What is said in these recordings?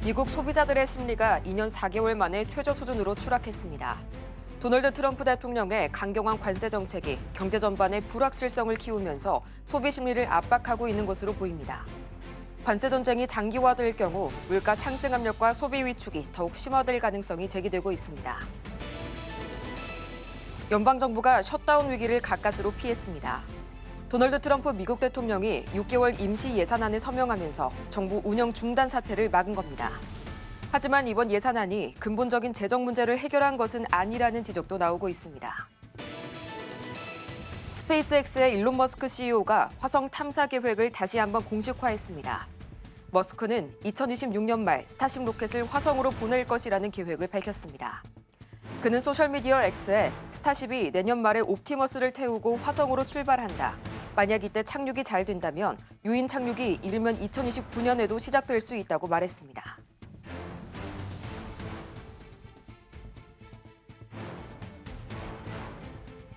미국 소비자들의 심리가 2년 4개월 만에 최저 수준으로 추락했습니다. 도널드 트럼프 대통령의 강경한 관세 정책이 경제 전반의 불확실성을 키우면서 소비 심리를 압박하고 있는 것으로 보입니다. 관세 전쟁이 장기화될 경우 물가 상승 압력과 소비 위축이 더욱 심화될 가능성이 제기되고 있습니다. 연방정부가 셧다운 위기를 가까스로 피했습니다. 도널드 트럼프 미국 대통령이 6개월 임시 예산안을 서명하면서 정부 운영 중단 사태를 막은 겁니다. 하지만 이번 예산안이 근본적인 재정 문제를 해결한 것은 아니라는 지적도 나오고 있습니다. 스페이스X의 일론 머스크 CEO가 화성 탐사 계획을 다시 한번 공식화했습니다. 머스크는 2026년 말 스타쉽 로켓을 화성으로 보낼 것이라는 계획을 밝혔습니다. 그는 소셜미디어 X에 스타쉽이 내년 말에 옵티머스를 태우고 화성으로 출발한다. 만약 이때 착륙이 잘 된다면 유인 착륙이 이르면 2029년에도 시작될 수 있다고 말했습니다.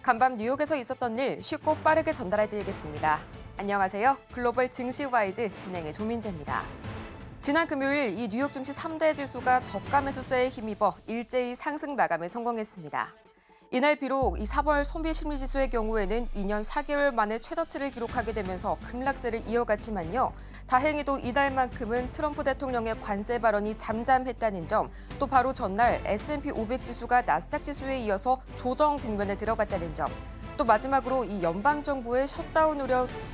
간밤 뉴욕에서 있었던 일 쉽고 빠르게 전달해드리겠습니다. 안녕하세요. 글로벌 증시 와이드 진행의 조민재입니다. 지난 금요일 이 뉴욕 증시 3대 지수가 저가 매수세에 힘입어 일제히 상승 마감에 성공했습니다. 이날 비록 이 3월 소비 심리 지수의 경우에는 2년 4개월 만에 최저치를 기록하게 되면서 급락세를 이어갔지만요. 다행히도 이날만큼은 트럼프 대통령의 관세 발언이 잠잠했다는 점, 또 바로 전날 S&P 500 지수가 나스닥 지수에 이어서 조정 국면에 들어갔다는 점, 또 마지막으로 이 연방정부의 셧다운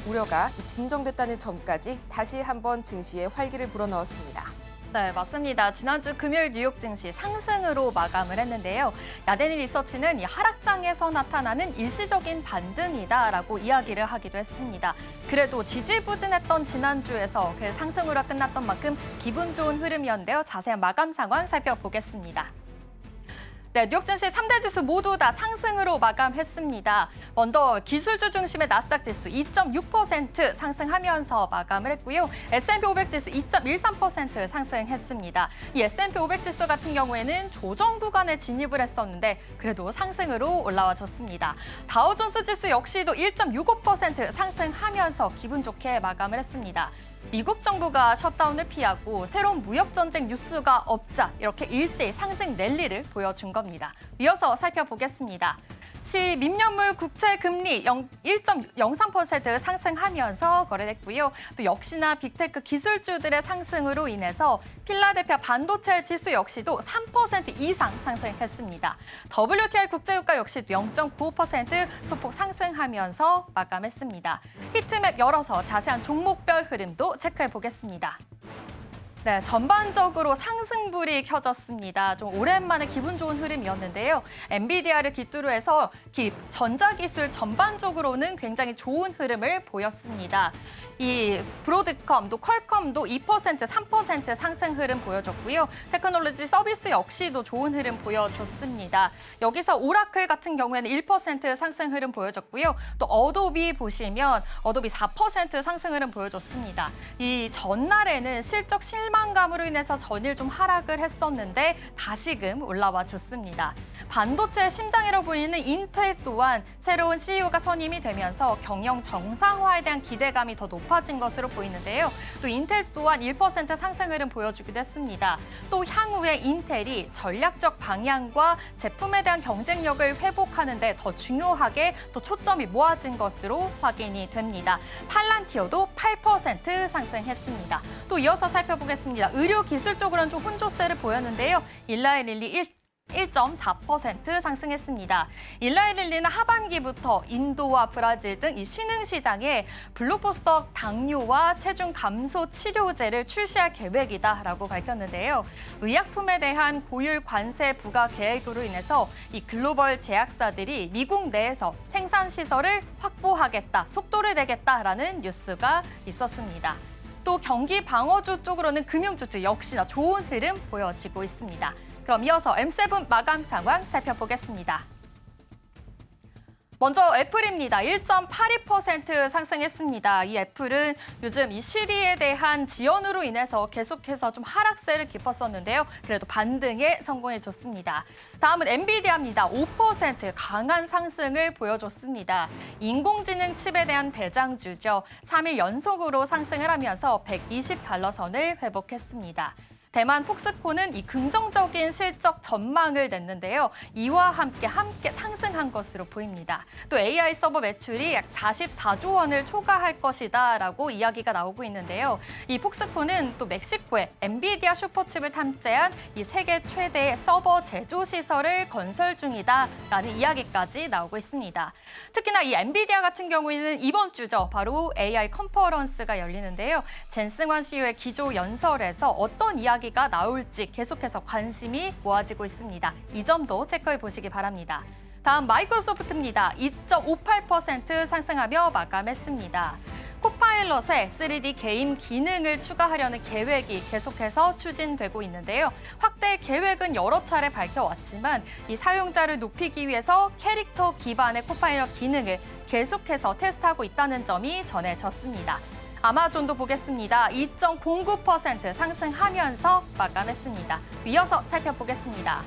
우려가 진정됐다는 점까지 다시 한번 증시에 활기를 불어넣었습니다. 네, 맞습니다. 지난주 금요일 뉴욕 증시 상승으로 마감을 했는데요. 야데니 리서치는 이 하락장에서 나타나는 일시적인 반등이다라고 이야기를 하기도 했습니다. 그래도 지지부진했던 지난주에서 그 상승으로 끝났던 만큼 기분 좋은 흐름이었는데요. 자세한 마감 상황 살펴보겠습니다. 네, 뉴욕 증시 3대 지수 모두 다 상승으로 마감했습니다. 먼저 기술주 중심의 나스닥 지수 2.6% 상승하면서 마감을 했고요. S&P 500 지수 2.13% 상승했습니다. 이 S&P 500 지수 같은 경우에는 조정 구간에 진입을 했었는데 그래도 상승으로 올라와줬습니다. 다우존스 지수 역시도 1.65% 상승하면서 기분 좋게 마감을 했습니다. 미국 정부가 셧다운을 피하고 새로운 무역 전쟁 뉴스가 없자 이렇게 일제히 상승 랠리를 보여준 겁니다. 이어서 살펴보겠습니다. 민년물 국채 금리 1.03% 상승하면서 거래됐고요. 또 역시나 빅테크 기술주들의 상승으로 인해서 필라델피아 반도체 지수 역시도 3% 이상 상승했습니다. WTI 국제유가 역시도 0.95% 소폭 상승하면서 마감했습니다. 히트맵 열어서 자세한 종목별 흐름도 체크해 보겠습니다. 네, 전반적으로 상승불이 켜졌습니다. 좀 오랜만에 기분 좋은 흐름이었는데요. 엔비디아를 기뚜로 해서 전자기술 전반적으로는 굉장히 좋은 흐름을 보였습니다. 이 브로드컴도 퀄컴도 2%, 3% 상승 흐름 보여줬고요. 테크놀로지 서비스 역시도 좋은 흐름 보여줬습니다. 여기서 오라클 같은 경우에는 1% 상승 흐름 보여줬고요. 또 어도비 보시면 어도비 4% 상승 흐름 보여줬습니다. 이 전날에는 실적 실망감으로 인해서 전일 좀 하락을 했었는데 다시금 올라와 줬습니다. 반도체의 심장이라고 보이는 인텔 또한 새로운 CEO가 선임이 되면서 경영 정상화에 대한 기대감이 더 높아진 것으로 보이는데요. 또 인텔 또한 1% 상승 흐름 보여주기도 했습니다. 또 향후에 인텔이 전략적 방향과 제품에 대한 경쟁력을 회복하는 데 더 중요하게 또 초점이 모아진 것으로 확인이 됩니다. 팔란티어도 8% 상승했습니다. 또 이어서 살펴보겠습니다. 의료 기술 쪽으로는 좀 혼조세를 보였는데요. 일라이릴리 1.4% 상승했습니다. 일라이릴리는 하반기부터 인도와 브라질 등 이 신흥시장에 블록버스터 당뇨와 체중 감소 치료제를 출시할 계획이다라고 밝혔는데요. 의약품에 대한 고율 관세 부과 계획으로 인해서 이 글로벌 제약사들이 미국 내에서 생산 시설을 확보하겠다, 속도를 내겠다라는 뉴스가 있었습니다. 또 경기 방어주 쪽으로는 금융주주 역시나 좋은 흐름 보여지고 있습니다. 그럼 이어서 M7 마감 상황 살펴보겠습니다. 먼저 애플입니다. 1.82% 상승했습니다. 이 애플은 요즘 이 시리에 대한 지연으로 인해서 계속해서 좀 하락세를 깊었었는데요. 그래도 반등에 성공해줬습니다. 다음은 엔비디아입니다. 5% 강한 상승을 보여줬습니다. 인공지능 칩에 대한 대장주죠. 3일 연속으로 상승을 하면서 $120 선을 회복했습니다. 대만 폭스콘은 이 긍정적인 실적 전망을 냈는데요. 이와 함께 상승한 것으로 보입니다. 또 AI 서버 매출이 약 44조 원을 초과할 것이다라고 이야기가 나오고 있는데요. 이 폭스콘은 또 멕시코에 엔비디아 슈퍼칩을 탑재한 이 세계 최대의 서버 제조 시설을 건설 중이다라는 이야기까지 나오고 있습니다. 특히나 이 엔비디아 같은 경우에는 이번 주죠. 바로 AI 컨퍼런스가 열리는데요. 젠승환 CEO의 기조 연설에서 어떤 이야기가 나올지 계속해서 관심이 모아지고 있습니다. 이 점도 체크해 보시기 바랍니다. 다음 마이크로소프트입니다. 2.58% 상승하며 마감했습니다. 코파일럿에 3D 게임 기능을 추가하려는 계획이 계속해서 추진되고 있는데요. 확대 계획은 여러 차례 밝혀왔지만 이 사용자를 높이기 위해서 캐릭터 기반의 코파일럿 기능을 계속해서 테스트하고 있다는 점이 전해졌습니다. 아마존도 보겠습니다. 2.09% 상승하면서 마감했습니다. 이어서 살펴보겠습니다.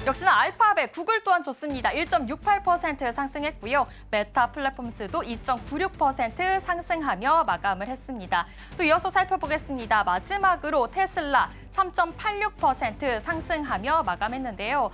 역시나 알파벳, 구글 또한 좋습니다. 1.68% 상승했고요. 메타 플랫폼스도 2.96% 상승하며 마감을 했습니다. 또 이어서 살펴보겠습니다. 마지막으로 테슬라 3.86% 상승하며 마감했는데요.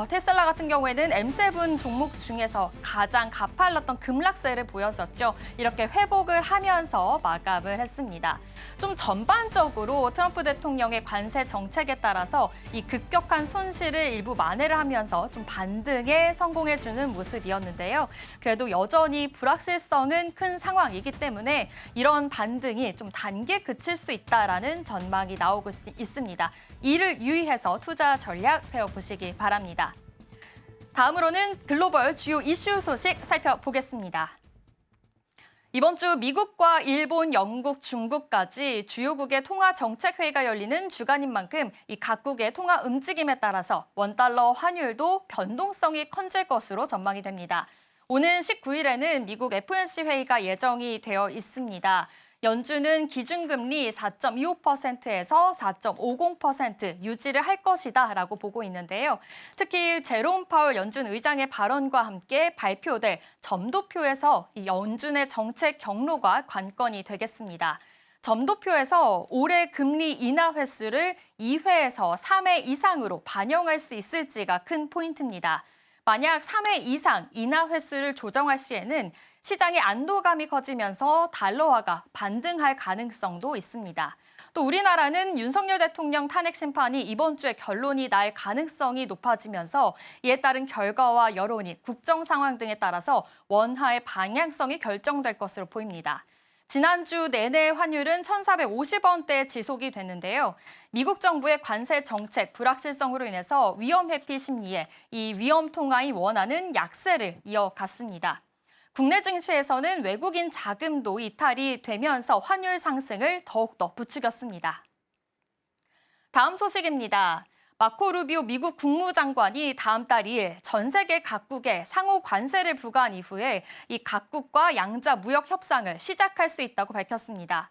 테슬라 같은 경우에는 M7 종목 중에서 가장 가팔랐던 급락세를 보였었죠. 이렇게 회복을 하면서 마감을 했습니다. 좀 전반적으로 트럼프 대통령의 관세 정책에 따라서 이 급격한 손실을 일부 만회를 하면서 좀 반등에 성공해주는 모습이었는데요. 그래도 여전히 불확실성은 큰 상황이기 때문에 이런 반등이 좀 단기에 그칠 수 있다라는 전망이 나오고 있습니다. 이를 유의해서 투자 전략 세워보시기 바랍니다. 다음으로는 글로벌 주요 이슈 소식 살펴보겠습니다. 이번 주 미국과 일본, 영국, 중국까지 주요국의 통화 정책 회의가 열리는 주간인 만큼 이 각국의 통화 움직임에 따라서 원달러 환율도 변동성이 커질 것으로 전망이 됩니다. 오는 19일에는 미국 FOMC 회의가 예정이 되어 있습니다. 연준은 기준금리 4.25%에서 4.50% 유지를 할 것이다라고 보고 있는데요. 특히 제롬 파월 연준 의장의 발언과 함께 발표될 점도표에서 이 연준의 정책 경로가 관건이 되겠습니다. 점도표에서 올해 금리 인하 횟수를 2회에서 3회 이상으로 반영할 수 있을지가 큰 포인트입니다. 만약 3회 이상 인하 횟수를 조정할 시에는 시장의 안도감이 커지면서 달러화가 반등할 가능성도 있습니다. 또 우리나라는 윤석열 대통령 탄핵 심판이 이번 주에 결론이 날 가능성이 높아지면서 이에 따른 결과와 여론이 국정 상황 등에 따라서 원화의 방향성이 결정될 것으로 보입니다. 지난주 내내 환율은 1,450원대에 지속이 됐는데요. 미국 정부의 관세 정책 불확실성으로 인해서 위험 회피 심리에 이 위험 통화이 원하는 약세를 이어갔습니다. 국내 증시에서는 외국인 자금도 이탈이 되면서 환율 상승을 더욱더 부추겼습니다. 다음 소식입니다. 마코 루비오 미국 국무장관이 다음 달 2일 전 세계 각국에 상호 관세를 부과한 이후에 이 각국과 양자 무역 협상을 시작할 수 있다고 밝혔습니다.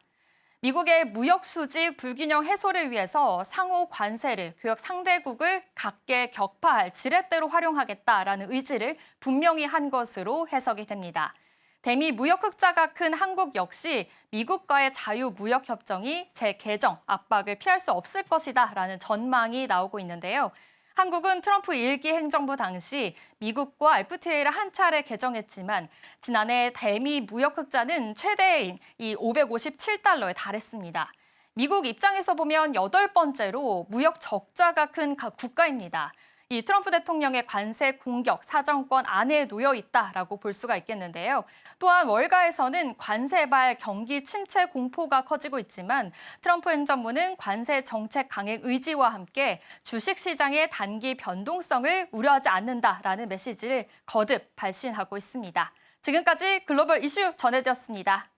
미국의 무역 수지 불균형 해소를 위해서 상호 관세를 교역 상대국을 각계 격파할 지렛대로 활용하겠다라는 의지를 분명히 한 것으로 해석이 됩니다. 대미 무역 흑자가 큰 한국 역시 미국과의 자유무역협정이 재개정 압박을 피할 수 없을 것이다라는 전망이 나오고 있는데요. 한국은 트럼프 1기 행정부 당시 미국과 FTA를 한 차례 개정했지만 지난해 대미 무역 흑자는 최대인 이 557달러에 달했습니다. 미국 입장에서 보면 8번째로 무역 적자가 큰 국가입니다. 이 트럼프 대통령의 관세 공격 사정권 안에 놓여 있다라고 볼 수가 있겠는데요. 또한 월가에서는 관세발 경기 침체 공포가 커지고 있지만 트럼프 행정부는 관세 정책 강행 의지와 함께 주식시장의 단기 변동성을 우려하지 않는다라는 메시지를 거듭 발신하고 있습니다. 지금까지 글로벌 이슈 전해드렸습니다.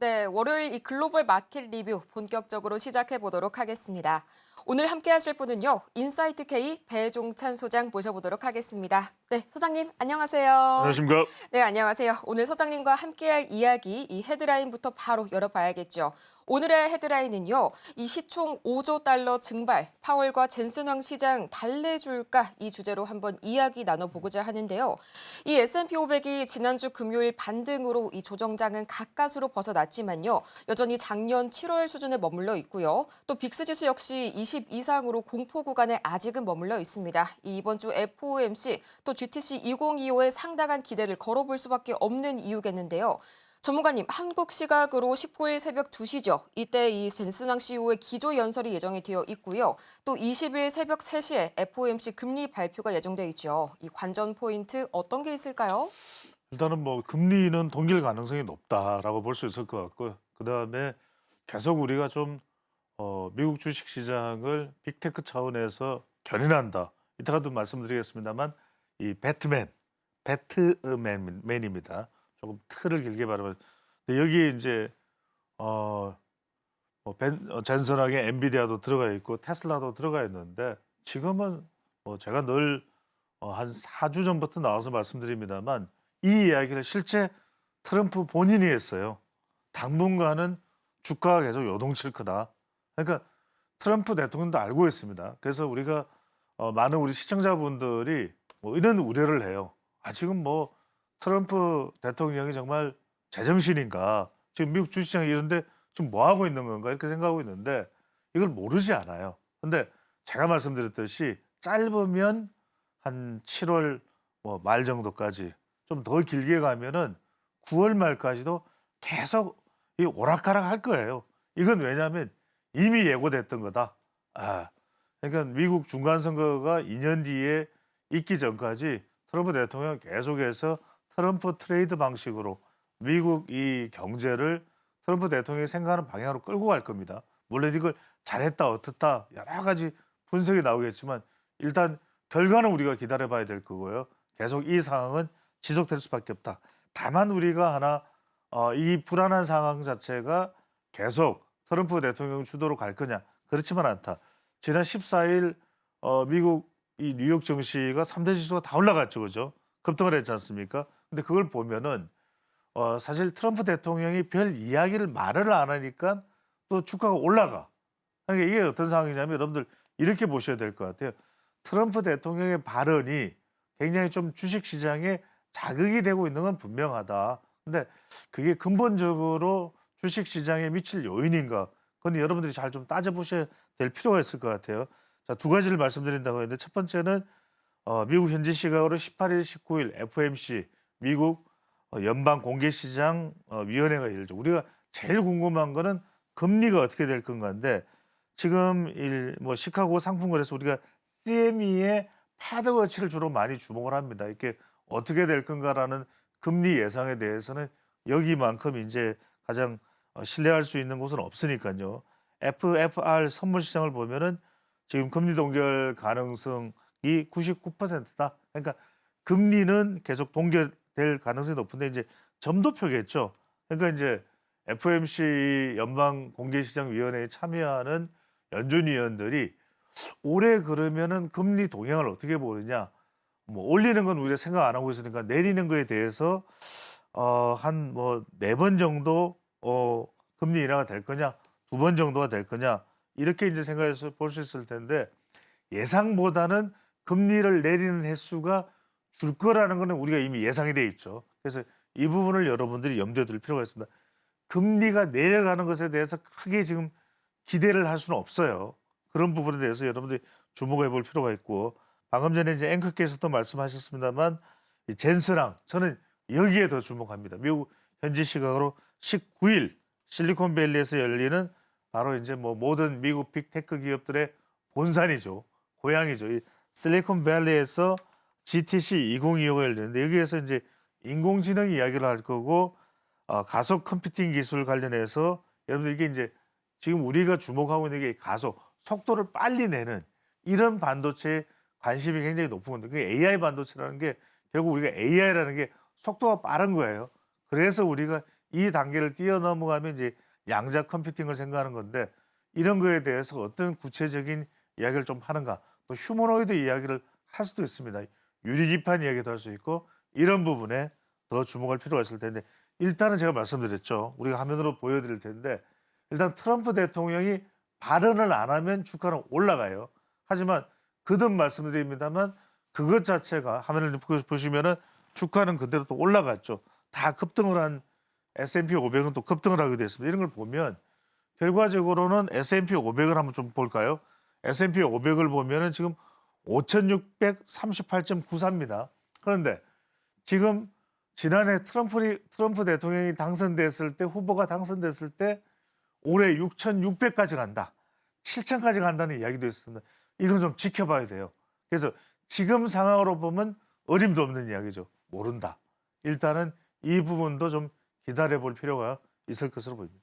네, 월요일 이 글로벌 마켓 리뷰 본격적으로 시작해 보도록 하겠습니다. 오늘 함께 하실 분은요, 인사이트 K 배종찬 소장 모셔보도록 하겠습니다. 네, 소장님 안녕하세요. 안녕하십니까? 네, 안녕하세요. 오늘 소장님과 함께할 이야기 이 헤드라인부터 바로 열어봐야겠죠. 오늘의 헤드라인은요, 이 시총 5조 달러 증발, 파월과 젠슨 황 시장 달래줄까 이 주제로 한번 이야기 나눠보고자 하는데요. 이 S&P 500이 지난주 금요일 반등으로 이 조정장은 가까스로 벗어났지만요, 여전히 작년 7월 수준에 머물러 있고요. 또 빅스 지수 역시 20 이상으로 공포 구간에 아직은 머물러 있습니다. 이번 주 FOMC 또 GTC 2025에 상당한 기대를 걸어볼 수밖에 없는 이유겠는데요. 전문가님, 한국 시각으로 19일 새벽 2시죠. 이때 이 젠슨 황 CEO의 기조 연설이 예정이 되어 있고요. 또 20일 새벽 3시에 FOMC 금리 발표가 예정돼 있죠. 이 관전 포인트 어떤 게 있을까요? 일단은 뭐 금리는 동결 가능성이 높다라고 볼 수 있을 것 같고요. 그다음에 계속 우리가 좀 미국 주식 시장을 빅테크 차원에서 견인한다. 이따가도 말씀드리겠습니다만 이 배트맨입니다. 조금 틀을 길게 말하면 근데 여기에 이제 젠슨하게 엔비디아도 들어가 있고 테슬라도 들어가 있는데 지금은 제가 늘 한 4주 전부터 나와서 말씀드립니다만 이 이야기를 실제 트럼프 본인이 했어요. 당분간은 주가가 계속 요동칠 거다. 그러니까 트럼프 대통령도 알고 있습니다. 그래서 우리가 많은 우리 시청자분들이 이런 우려를 해요. 지금 트럼프 대통령이 정말 제정신인가? 지금 미국 주식시장 이런데 지금 뭐 하고 있는 건가? 이렇게 생각하고 있는데 이걸 모르지 않아요. 근데 제가 말씀드렸듯이 짧으면 한 7월 말 정도까지 좀 더 길게 가면은 9월 말까지도 계속 이 오락가락 할 거예요. 이건 왜냐하면 이미 예고됐던 거다. 그러니까 미국 중간선거가 2년 뒤에 있기 전까지 트럼프 대통령 계속해서 트럼프 트레이드 방식으로 미국 이 경제를 트럼프 대통령이 생각하는 방향으로 끌고 갈 겁니다. 물론 이걸 잘했다 어떻다 여러 가지 분석이 나오겠지만 일단 결과는 우리가 기다려봐야 될 거고요. 계속 이 상황은 지속될 수밖에 없다. 다만 우리가 하나 이 불안한 상황 자체가 계속 트럼프 대통령 주도로 갈 거냐 그렇지만 않다. 지난 14일 미국 이 뉴욕 증시가 3대 지수가 다 올라갔죠, 그죠? 급등을 했지 않습니까? 근데 그걸 보면은 사실 트럼프 대통령이 별 이야기를 말을 안 하니까 또 주가가 올라가. 그러니까 이게 어떤 상황이냐면 여러분들 이렇게 보셔야 될 것 같아요. 트럼프 대통령의 발언이 굉장히 좀 주식시장에 자극이 되고 있는 건 분명하다. 근데 그게 근본적으로 주식시장에 미칠 요인인가? 그건 여러분들이 잘 좀 따져보셔야 될 필요가 있을 것 같아요. 자, 두 가지를 말씀드린다고 했는데 첫 번째는 미국 현지 시각으로 18일, 19일 FOMC 미국 연방공개시장 위원회가 열리죠. 우리가 제일 궁금한 거는 금리가 어떻게 될 건가인데 지금 시카고 상품거래소 우리가 CME의 패드워치를 주로 많이 주목을 합니다. 이렇게 어떻게 될 건가라는 금리 예상에 대해서는 여기만큼 이제 가장 신뢰할 수 있는 곳은 없으니까요. FFR 선물 시장을 보면은 지금 금리 동결 가능성이 99%다. 그러니까 금리는 계속 동결될 가능성이 높은데 이제 점도표겠죠. 그러니까 이제 FOMC 연방공개시장위원회에 참여하는 연준위원들이 올해 그러면은 금리 동향을 어떻게 보느냐. 올리는 건 우리가 생각 안 하고 있으니까 내리는 거에 대해서 한 4번 정도 금리 인하가 될 거냐, 2번 정도가 될 거냐 이렇게 이제 생각해서 볼 수 있을 텐데 예상보다는 금리를 내리는 횟수가 줄 거라는 거는 우리가 이미 예상이 돼 있죠. 그래서 이 부분을 여러분들이 염두에 둘 필요가 있습니다. 금리가 내려가는 것에 대해서 크게 지금 기대를 할 수는 없어요. 그런 부분에 대해서 여러분들이 주목해 볼 필요가 있고 방금 전에 이제 앵커께서도 말씀하셨습니다만 이 젠슨왕 저는 여기에 더 주목합니다. 미국 현지 시각으로 19일 실리콘밸리에서 열리는 바로 이제 모든 미국 빅테크 기업들의 본산이죠. 고향이죠. 이 실리콘밸리에서 GTC 2025가 열리는데 여기에서 이제 인공지능 이야기를 할 거고 가속 컴퓨팅 기술 관련해서 여러분들 이게 이제 지금 우리가 주목하고 있는 게 가속 속도를 빨리 내는 이런 반도체에 관심이 굉장히 높은 건데 그게 AI 반도체라는 게 결국 우리가 AI라는 게 속도가 빠른 거예요. 그래서 우리가 이 단계를 뛰어넘어가면 이제 양자 컴퓨팅을 생각하는 건데 이런 거에 대해서 어떤 구체적인 이야기를 좀 하는가 또 휴머노이드 이야기를 할 수도 있습니다. 유리기판 이야기도 할 수 있고 이런 부분에 더 주목할 필요가 있을 텐데 일단은 제가 말씀드렸죠. 우리가 화면으로 보여드릴 텐데 일단 트럼프 대통령이 발언을 안 하면 주가는 올라가요. 하지만 거듭 말씀드립니다만 그것 자체가 화면을 보시면은 주가는 그대로 또 올라갔죠. 다 급등을 한 S&P 500은 또 급등을 하게 됐습니다. 이런 걸 보면 결과적으로는 S&P 500을 한번 좀 볼까요? S&P 500을 보면은 지금 5,638.94입니다. 그런데 지금 지난해 트럼프 대통령이 당선됐을 때 후보가 당선됐을 때 올해 6,600까지 간다. 7,000까지 간다는 이야기도 있습니다. 이건 좀 지켜봐야 돼요. 그래서 지금 상황으로 보면 어림도 없는 이야기죠. 모른다. 일단은 이 부분도 좀 기다려볼 필요가 있을 것으로 보입니다.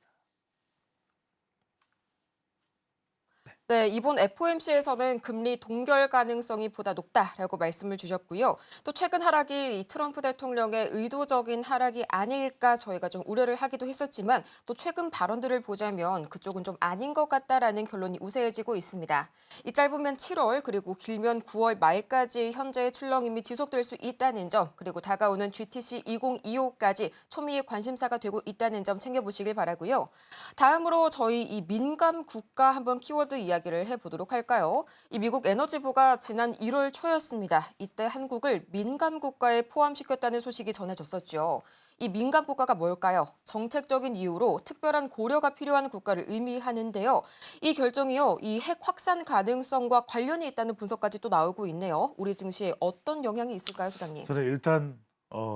네, 이번 FOMC에서는 금리 동결 가능성이 보다 높다라고 말씀을 주셨고요. 또 최근 하락이 이 트럼프 대통령의 의도적인 하락이 아닐까 저희가 좀 우려를 하기도 했었지만 또 최근 발언들을 보자면 그쪽은 좀 아닌 것 같다라는 결론이 우세해지고 있습니다. 이 짧으면 7월 그리고 길면 9월 말까지 현재의 출렁임이 지속될 수 있다는 점 그리고 다가오는 GTC 2025까지 초미의 관심사가 되고 있다는 점 챙겨보시길 바라고요. 다음으로 저희 이 민감 국가 한번 키워드 이야기를 해보도록 할까요? 이 미국 에너지부가 지난 1월 초였습니다. 이때 한국을 민감 국가에 포함시켰다는 소식이 전해졌었죠. 이 민감 국가가 뭘까요? 정책적인 이유로 특별한 고려가 필요한 국가를 의미하는데요. 이 결정이요, 이 핵 확산 가능성과 관련이 있다는 분석까지 또 나오고 있네요. 우리 증시에 어떤 영향이 있을까요, 소장님? 저는 일단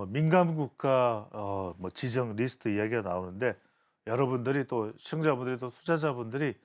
민감 국가 뭐 지정 리스트 이야기가 나오는데 여러분들이 또 시청자분들이 또 투자자분들이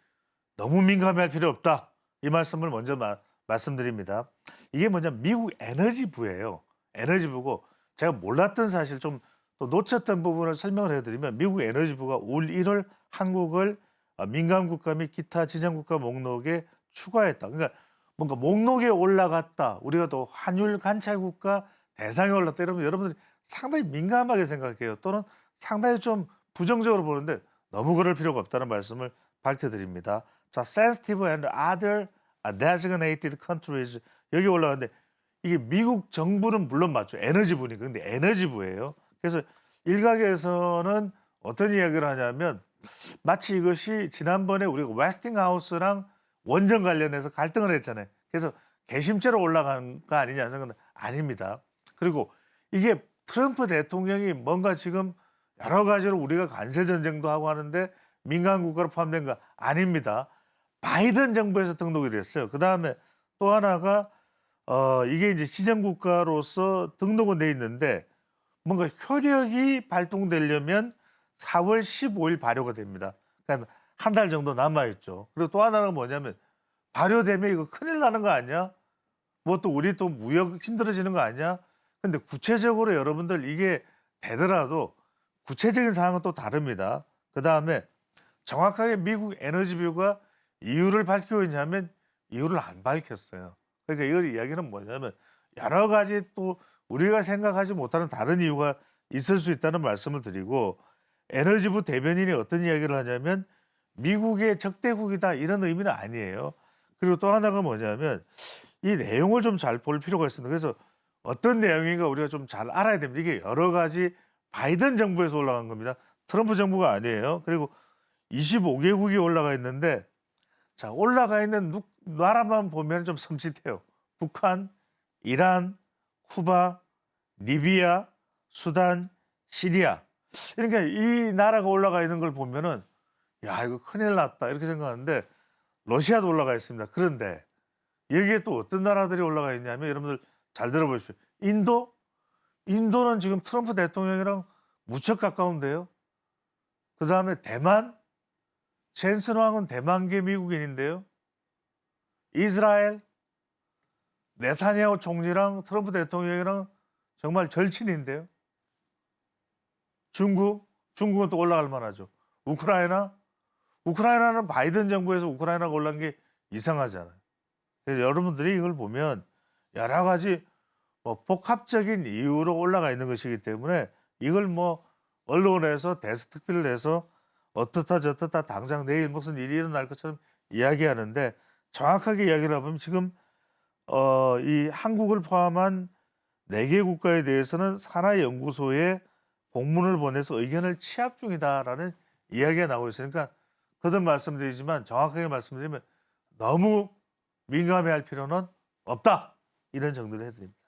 너무 민감할 필요 없다. 이 말씀을 먼저 말씀드립니다. 이게 뭐냐 미국 에너지부예요. 에너지부고 제가 몰랐던 사실 좀 또 놓쳤던 부분을 설명을 해드리면 미국 에너지부가 올 1월 한국을 민감 국가 및 기타 지정 국가 목록에 추가했다. 그러니까 뭔가 목록에 올라갔다. 우리가 또 환율 관찰 국가 대상에 올랐다. 이러면 여러분들이 상당히 민감하게 생각해요. 또는 상당히 좀 부정적으로 보는데 너무 그럴 필요가 없다는 말씀을 밝혀드립니다. 자, sensitive and other designated countries 여기 올라가는데 이게 미국 정부는 물론 맞죠. 에너지부니까. 근데 에너지부예요. 그래서 일각에서는 어떤 이야기를 하냐면 마치 이것이 지난번에 우리가 웨스팅하우스랑 원전 관련해서 갈등을 했잖아요. 그래서 개심죄로 올라간 거 아니냐 생각은 아닙니다. 그리고 이게 트럼프 대통령이 뭔가 지금 여러 가지로 우리가 관세 전쟁도 하고 하는데 민간 국가로 포함된 거 아닙니다. 바이든 정부에서 등록이 됐어요. 그 다음에 또 하나가 이게 이제 시정 국가로서 등록은 돼 있는데 뭔가 효력이 발동되려면 4월 15일 발효가 됩니다. 그러니까 한 달 정도 남아 있죠. 그리고 또 하나는 뭐냐면 발효되면 이거 큰일 나는 거 아니야? 뭐 또 우리 또 무역 힘들어지는 거 아니야? 근데 구체적으로 여러분들 이게 되더라도 구체적인 사항은 또 다릅니다. 그 다음에 정확하게 미국 에너지부가 이유를 밝히고 있냐면 이유를 안 밝혔어요. 그러니까 이거 이야기는 뭐냐면 여러 가지 또 우리가 생각하지 못하는 다른 이유가 있을 수 있다는 말씀을 드리고 에너지부 대변인이 어떤 이야기를 하냐면 미국의 적대국이다 이런 의미는 아니에요. 그리고 또 하나가 뭐냐면 이 내용을 좀 잘 볼 필요가 있습니다. 그래서 어떤 내용인가 우리가 좀 잘 알아야 됩니다. 이게 여러 가지 바이든 정부에서 올라간 겁니다. 트럼프 정부가 아니에요. 그리고 25개국이 올라가 있는데 자 올라가 있는 나라만 보면 좀 섬찟해요. 북한, 이란, 쿠바, 리비아, 수단, 시리아. 그러니까 이 나라가 올라가 있는 걸 보면은 야 이거 큰일 났다 이렇게 생각하는데 러시아도 올라가 있습니다. 그런데 여기에 또 어떤 나라들이 올라가 있냐면 여러분들 잘 들어보십시오. 인도는 지금 트럼프 대통령이랑 무척 가까운데요. 그 다음에 대만, 젠슨 왕은 대만계 미국인인데요. 이스라엘, 네타냐후 총리랑 트럼프 대통령이랑 정말 절친인데요. 중국은 또 올라갈 만하죠. 우크라이나는 바이든 정부에서 우크라이나가 올라간 게 이상하잖아요. 그래서 여러분들이 이걸 보면 여러 가지 뭐 복합적인 이유로 올라가 있는 것이기 때문에 이걸 뭐 언론에서 대스특필을 해서 어떻다 저떻다 당장 내일 무슨 일이 일어날 것처럼 이야기하는데 정확하게 이야기를 해보면 지금 이 한국을 포함한 4개 국가에 대해서는 산하연구소에 공문을 보내서 의견을 취합 중이다라는 이야기가 나오고 있으니까 거듭 말씀드리지만 정확하게 말씀드리면 너무 민감해할 필요는 없다. 이런 정도를 해드립니다.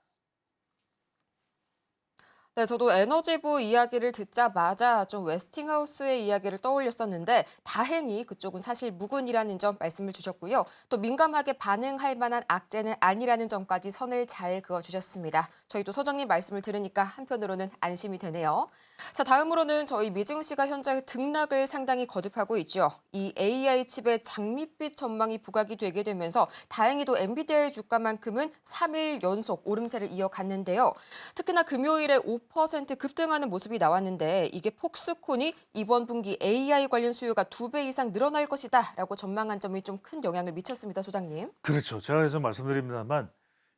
네, 저도 에너지부 이야기를 듣자마자 좀 웨스팅하우스의 이야기를 떠올렸었는데 다행히 그쪽은 사실 무근이라는 점 말씀을 주셨고요. 또 민감하게 반응할 만한 악재는 아니라는 점까지 선을 잘 그어주셨습니다. 저희도 소장님 말씀을 들으니까 한편으로는 안심이 되네요. 자, 다음으로는 저희 미증 씨가 현재 등락을 상당히 거듭하고 있죠. 이 AI 칩의 장밋빛 전망이 부각이 되게 되면서 다행히도 엔비디아의 주가만큼은 3일 연속 오름세를 이어갔는데요. 특히나 금요일에 5% 급등하는 모습이 나왔는데 이게 폭스콘이 이번 분기 AI 관련 수요가 2배 이상 늘어날 것이다라고 전망한 점이 좀 큰 영향을 미쳤습니다, 소장님. 그렇죠. 제가 계속 말씀드립니다만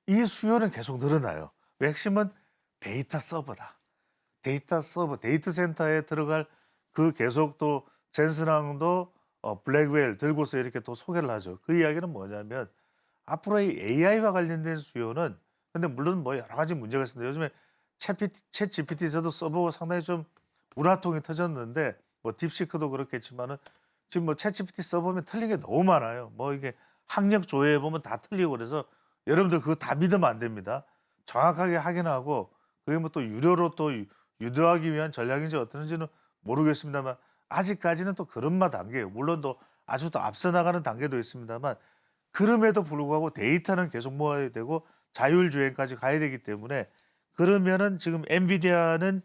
이 수요는 계속 늘어나요. 핵심은 데이터 서버다. 데이터 서버, 데이터 센터에 들어갈 그 계속 또 젠슨왕도 블랙웰 들고서 이렇게 또 소개를 하죠. 그 이야기는 뭐냐면 앞으로의 AI와 관련된 수요는 근데 물론 뭐 여러 가지 문제가 있습니다. 요즘에 챗 GPT에서도 서버가 상당히 좀 우라통이 터졌는데 뭐 딥시크도 그렇겠지만은 지금 뭐 챗 GPT 써보면 틀린 게 너무 많아요. 뭐 이게 학력 조회해 보면 다 틀리고 그래서 여러분들 그거 다 믿으면 안 됩니다. 정확하게 확인하고 그게 뭐 또 유료로 또 유도하기 위한 전략인지 어떤지는 모르겠습니다만 아직까지는 또 그런마 단계예요. 물론 또 아주 더 앞서 나가는 단계도 있습니다만 그럼에도 불구하고 데이터는 계속 모아야 되고 자율주행까지 가야 되기 때문에 그러면은 지금 엔비디아는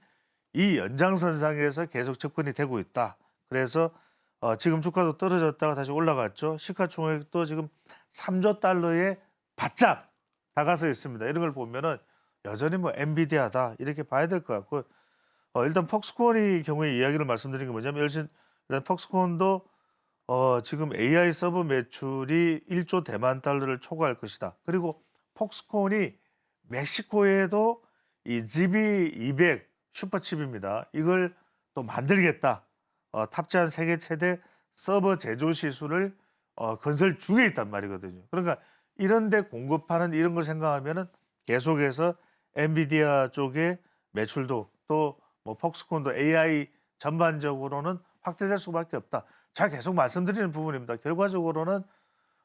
이 연장선상에서 계속 접근이 되고 있다. 그래서 지금 주가도 떨어졌다가 다시 올라갔죠. 시가총액도 지금 3조 달러에 바짝 다가서 있습니다. 이런 걸 보면은 여전히 뭐 엔비디아다 이렇게 봐야 될 것 같고 일단 폭스콘의 경우에 이야기를 말씀드린 게 뭐냐면 일단 폭스콘도 지금 AI 서버 매출이 1조 대만 달러를 초과할 것이다. 그리고 폭스콘이 멕시코에도 이 GB200 슈퍼칩입니다. 이걸 또 만들겠다. 탑재한 세계 최대 서버 제조 시설을 건설 중에 있단 말이거든요. 그러니까 이런 데 공급하는 이런 걸 생각하면은 계속해서 엔비디아 쪽의 매출도 또 뭐 폭스콘도 AI 전반적으로는 확대될 수밖에 없다. 제가 계속 말씀드리는 부분입니다. 결과적으로는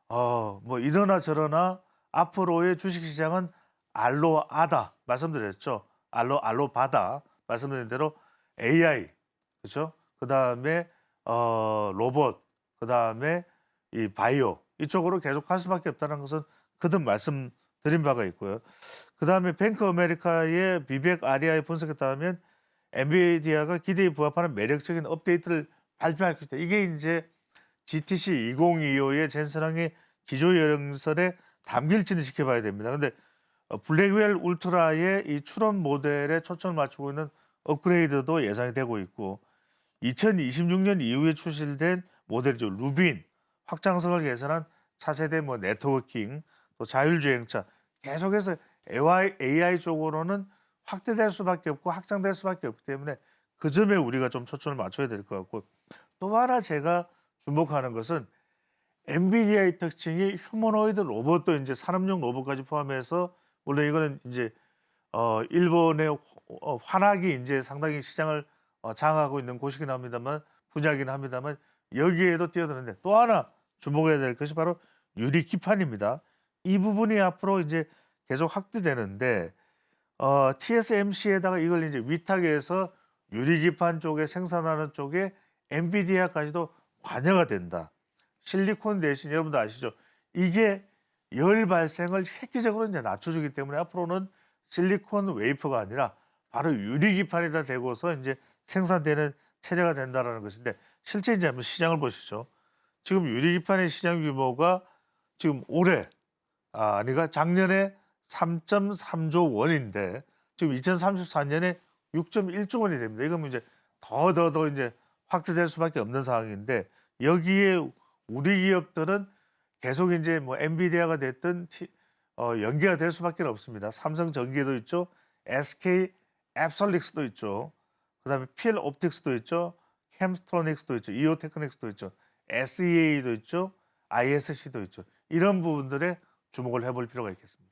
뭐 이러나 저러나 앞으로의 주식시장은 알로아다 말씀드렸죠. 알로바다 말씀드린 대로 AI 그렇죠. 그 다음에 로봇 그 다음에 이 바이오 이쪽으로 계속 갈 수밖에 없다는 것은 거듭 말씀드린 바가 있고요. 그 다음에 뱅크 아메리카의 비백 REI 분석에 따르면 엔비디아가 기대에 부합하는 매력적인 업데이트를 발표할 것이다. 이게 이제 GTC 2025의 젠슨왕의 기조연설에 담길지는 지켜봐야 됩니다. 근데 블랙웰 울트라의 이 출원 모델에 초점을 맞추고 있는 업그레이드도 예상이 되고 있고 2026년 이후에 출시된 모델이죠. 루빈 확장성을 개선한 차세대 뭐 네트워킹 또 자율주행차 계속해서 AI 쪽으로는 확대될 수밖에 없고 확장될 수밖에 없기 때문에 그 점에 우리가 좀 초점을 맞춰야 될 것 같고 또 하나 제가 주목하는 것은 엔비디아의 특징이 휴머노이드 로봇도 이제 산업용 로봇까지 포함해서 물론 이거는 이제 일본의 환학이 이제 상당히 시장을 장악하고 있는 곳이긴 합니다만 분야이긴 합니다만 여기에도 뛰어드는데 또 하나 주목해야 될 것이 바로 유리 기판입니다. 이 부분이 앞으로 이제 계속 확대되는데 TSMC에다가 이걸 이제 위탁해서 유리 기판 쪽에 생산하는 쪽에 엔비디아까지도 관여가 된다. 실리콘 대신 여러분도 아시죠? 이게 열 발생을 획기적으로 이제 낮춰주기 때문에 앞으로는 실리콘 웨이퍼가 아니라 바로 유리 기판에다 대고서 이제 생산되는 체제가 된다라는 것인데 실제 이제 한번 시장을 보시죠. 지금 유리 기판의 시장 규모가 지금 올해 그러니까 작년에 3.3조 원인데 지금 2034년에 6.1조 원이 됩니다. 이건 이제 더 이제 확대될 수밖에 없는 상황인데 여기에 우리 기업들은 계속 이제 뭐 엔비디아가 됐든 연계가 될 수밖에 없습니다. 삼성전기도 있죠, SK 앱솔릭스도 있죠. 그다음에 필 옵틱스도 있죠. 캠스트로닉스도 있죠. 이오 테크닉스도 있죠. SEA도 있죠. ISC도 있죠. 이런 부분들에 주목을 해볼 필요가 있겠습니다.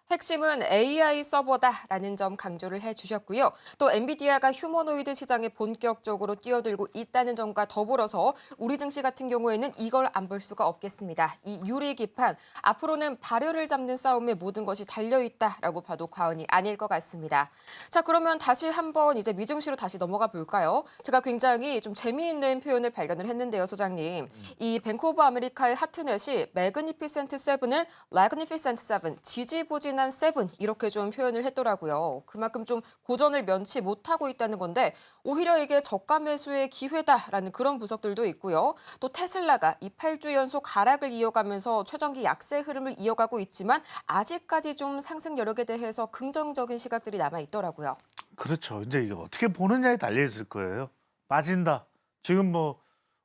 핵심은 AI 서버다라는 점 강조를 해주셨고요. 또 엔비디아가 휴머노이드 시장에 본격적으로 뛰어들고 있다는 점과 더불어서 우리 증시 같은 경우에는 이걸 안 볼 수가 없겠습니다. 이 유리 기판, 앞으로는 발열을 잡는 싸움에 모든 것이 달려있다라고 봐도 과언이 아닐 것 같습니다. 자, 그러면 다시 한번 이제 미증시로 다시 넘어가 볼까요? 제가 굉장히 좀 재미있는 표현을 발견을 했는데요, 소장님. 이 뱅크 오브 아메리카의 하트넷이 매그니피센트 7을 레그니피센트 7, 지지부진한 7 이렇게 좀 표현을 했더라고요. 그만큼 좀 고전을 면치 못하고 있다는 건데 오히려 이게 저가 매수의 기회다라는 그런 분석들도 있고요. 또 테슬라가 이 8주 연속 하락을 이어가면서 최전기 약세 흐름을 이어가고 있지만 아직까지 좀 상승 여력에 대해서 긍정적인 시각들이 남아 있더라고요. 그렇죠. 이제 이게 어떻게 보느냐에 달려 있을 거예요. 빠진다. 지금 뭐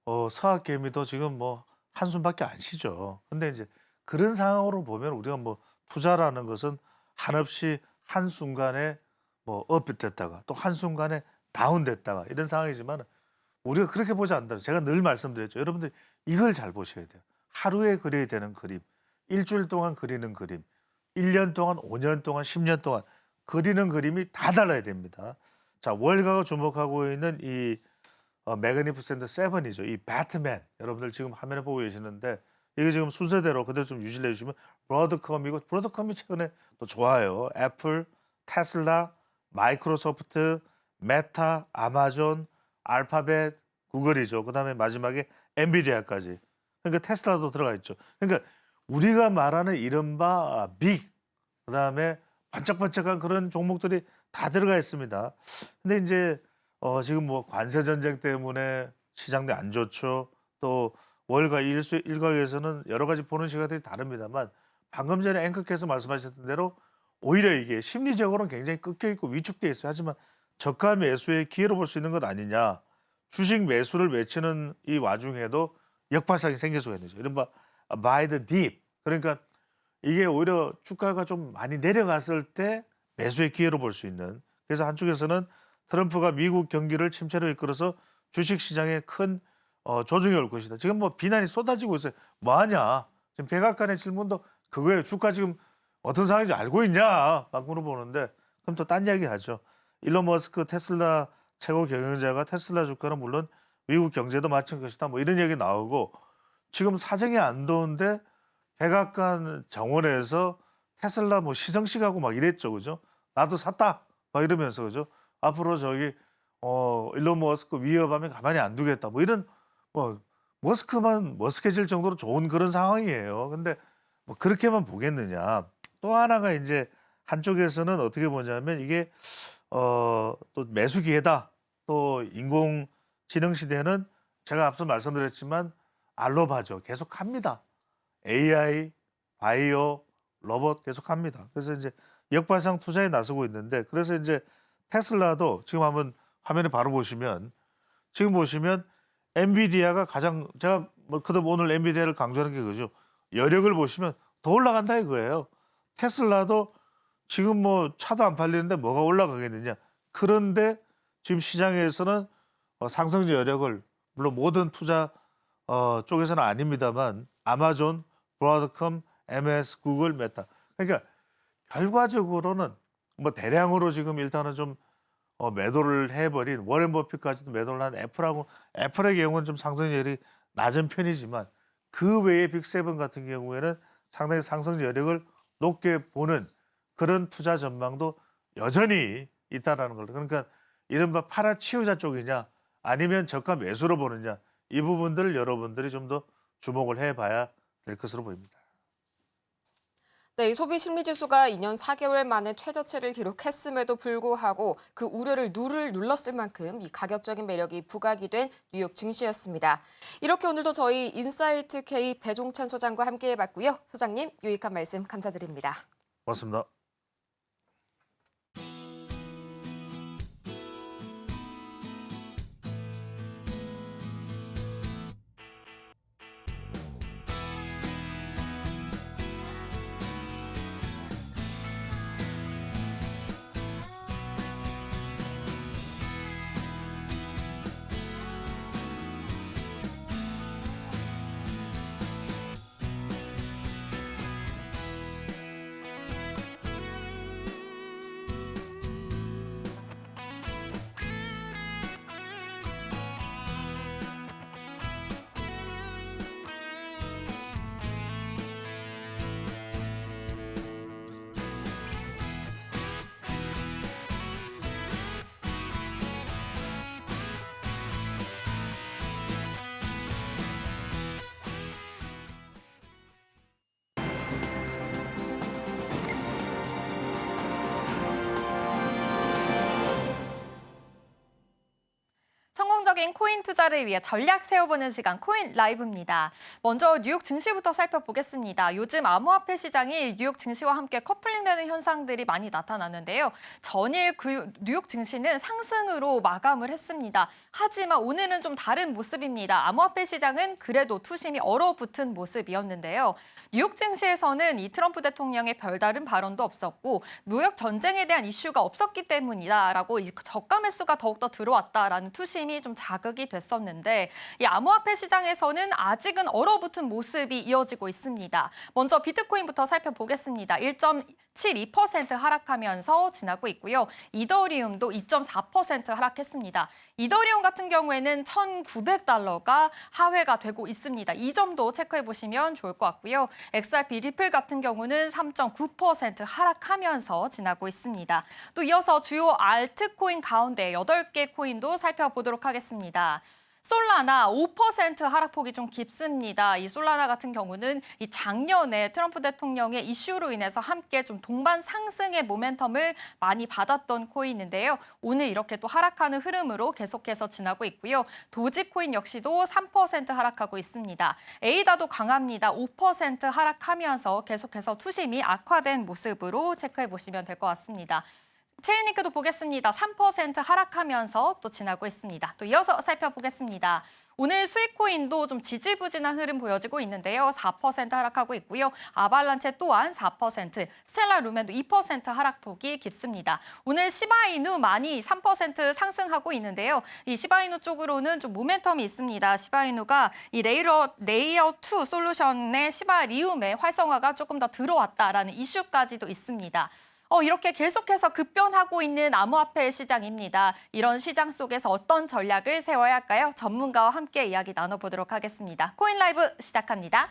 서학개미도 지금 뭐 한숨밖에 안 쉬죠. 근데 이제 그런 상황으로 보면 우리가 뭐 투자라는 것은 한없이 한순간에 뭐 업됐다가 또 한순간에 다운됐다가 이런 상황이지만 우리가 그렇게 보지 않는다. 제가 늘 말씀드렸죠. 여러분들 이걸 잘 보셔야 돼요. 하루에 그려야 되는 그림, 일주일 동안 그리는 그림, 1년 동안, 5년 동안, 10년 동안 그리는 그림이 다 달라야 됩니다. 자, 월가가 주목하고 있는 이 매그니피센트 7이죠. 이 배트맨. 여러분들 지금 화면에 보고 계시는데 이게 지금 순서대로 그대로 좀 유지를 해주시면 브로드컴이고 브로드컴이 최근에 또 좋아요. 애플, 테슬라, 마이크로소프트, 메타, 아마존, 알파벳, 구글이죠. 그다음에 마지막에 엔비디아까지. 그러니까 테슬라도 들어가 있죠. 그러니까 우리가 말하는 이른바 빅, 그다음에 반짝반짝한 그런 종목들이 다 들어가 있습니다. 근데 이제 지금 뭐 관세 전쟁 때문에 시장도 안 좋죠. 또 월가 일각에서는 여러 가지 보는 시각들이 다릅니다만 방금 전에 앵커께서 말씀하셨던 대로 오히려 이게 심리적으로는 굉장히 꺾여 있고 위축돼 있어요. 하지만 저가 매수의 기회로 볼 수 있는 것 아니냐. 주식 매수를 외치는 이 와중에도 역발상이 생길 수가 있는 거죠. 이른바 buy the dip. 그러니까 이게 오히려 주가가 좀 많이 내려갔을 때 매수의 기회로 볼 수 있는. 그래서 한쪽에서는 트럼프가 미국 경기를 침체로 이끌어서 주식 시장에 큰 조정이 올 것이다. 지금 뭐 비난이 쏟아지고 있어요. 뭐하냐? 지금 백악관의 질문도 그거예요. 주가 지금 어떤 상황인지 알고 있냐? 막 물어보는데 그럼 또 딴 이야기 하죠. 일론 머스크 테슬라 최고 경영자가 테슬라 주가는 물론 미국 경제도 마친 것이다. 뭐 이런 얘기 나오고 지금 사정이 안 좋은데 백악관 정원에서 테슬라 뭐 시성식하고 막 이랬죠. 그죠? 나도 샀다. 막 이러면서 그죠? 앞으로 저기 일론 머스크 위협하면 가만히 안 두겠다. 뭐 이런 뭐 머스크만 머스크해질 정도로 좋은 그런 상황이에요. 근데 뭐 그렇게만 보겠느냐. 또 하나가 이제 한쪽에서는 어떻게 보냐면 이게 또 매수 기회다. 또 인공지능 시대는 제가 앞서 말씀드렸지만 알로바죠. 계속 합니다. AI, 바이오, 로봇 계속 합니다. 그래서 이제 역발상 투자에 나서고 있는데 그래서 이제 테슬라도 지금 한번 화면에 바로 보시면 지금 보시면 엔비디아가 가장 제가 뭐 그다음 오늘 엔비디아를 강조하는 게 그죠. 여력을 보시면 더 올라간다 이거예요. 테슬라도 지금 뭐 차도 안 팔리는데 뭐가 올라가겠느냐. 그런데 지금 시장에서는 상승 여력을 물론 모든 투자 쪽에서는 아닙니다만 아마존, 브로드컴, MS, 구글, 메타. 그러니까 결과적으로는 뭐 대량으로 지금 일단은 좀 매도를 해버린 워렌 버핏까지도 매도를 한 애플의 경우는 좀 상승률이 낮은 편이지만 그 외에 빅세븐 같은 경우에는 상당히 상승 여력을 높게 보는 그런 투자 전망도 여전히 있다라는 걸. 그러니까 이른바 팔아치우자 쪽이냐 아니면 저가 매수로 보느냐 이 부분들을 여러분들이 좀 더 주목을 해봐야 될 것으로 보입니다. 네, 이 소비 심리 지수가 2년 4개월 만에 최저치를 기록했음에도 불구하고 그 우려를 눌렀을 만큼 이 가격적인 매력이 부각이 된 뉴욕 증시였습니다. 이렇게 오늘도 저희 인사이트 K 배종찬 소장과 함께해봤고요. 소장님 유익한 말씀 감사드립니다. 고맙습니다. 안정적인 코인 투자를 위해 전략 세워보는 시간 코인 라이브입니다. 먼저 뉴욕 증시부터 살펴보겠습니다. 요즘 암호화폐 시장이 뉴욕 증시와 함께 커플링되는 현상들이 많이 나타나는데요. 전일 뉴욕 증시는 상승으로 마감을 했습니다. 하지만 오늘은 좀 다른 모습입니다. 암호화폐 시장은 그래도 투심이 얼어붙은 모습이었는데요. 뉴욕 증시에서는 이 트럼프 대통령의 별다른 발언도 없었고 무역 전쟁에 대한 이슈가 없었기 때문이다라고 저가 매수가 더욱더 들어왔다라는 투심이 좀 자극이 됐었는데 이 암호화폐 시장에서는 아직은 얼어붙은 모습이 이어지고 있습니다. 먼저 비트코인부터 살펴보겠습니다. 1.72% 하락하면서 지나고 있고요. 이더리움도 2.4% 하락했습니다. 이더리움 같은 경우에는 $1,900가 하회가 되고 있습니다. 이 점도 체크해 보시면 좋을 것 같고요. XRP 리플 같은 경우는 3.9% 하락하면서 지나고 있습니다. 또 이어서 주요 알트코인 가운데 8개 코인도 살펴보도록 하겠습니다. 솔라나 5% 하락폭이 좀 깊습니다. 이 솔라나 같은 경우는 이 작년에 트럼프 대통령의 이슈로 인해서 함께 좀 동반 상승의 모멘텀을 많이 받았던 코인인데요. 오늘 이렇게 또 하락하는 흐름으로 계속해서 지나고 있고요. 도지코인 역시도 3% 하락하고 있습니다. 에이다도 강합니다. 5% 하락하면서 계속해서 투심이 악화된 모습으로 체크해 보시면 될 것 같습니다. 체인링크도 보겠습니다. 3% 하락하면서 또 지나고 있습니다. 또 이어서 살펴보겠습니다. 오늘 수익코인도 좀 지지부진한 흐름 보여지고 있는데요. 4% 하락하고 있고요. 아발란체 또한 4%, 스텔라 루멘도 2% 하락폭이 깊습니다. 오늘 시바이누 많이 3% 상승하고 있는데요. 이 시바이누 쪽으로는 좀 모멘텀이 있습니다. 시바이누가 이 레이어 2 솔루션의 시바리움의 활성화가 조금 더 들어왔다라는 이슈까지도 있습니다. 이렇게 계속해서 급변하고 있는 암호화폐 시장입니다. 이런 시장 속에서 어떤 전략을 세워야 할까요? 전문가와 함께 이야기 나눠보도록 하겠습니다. 코인 라이브 시작합니다.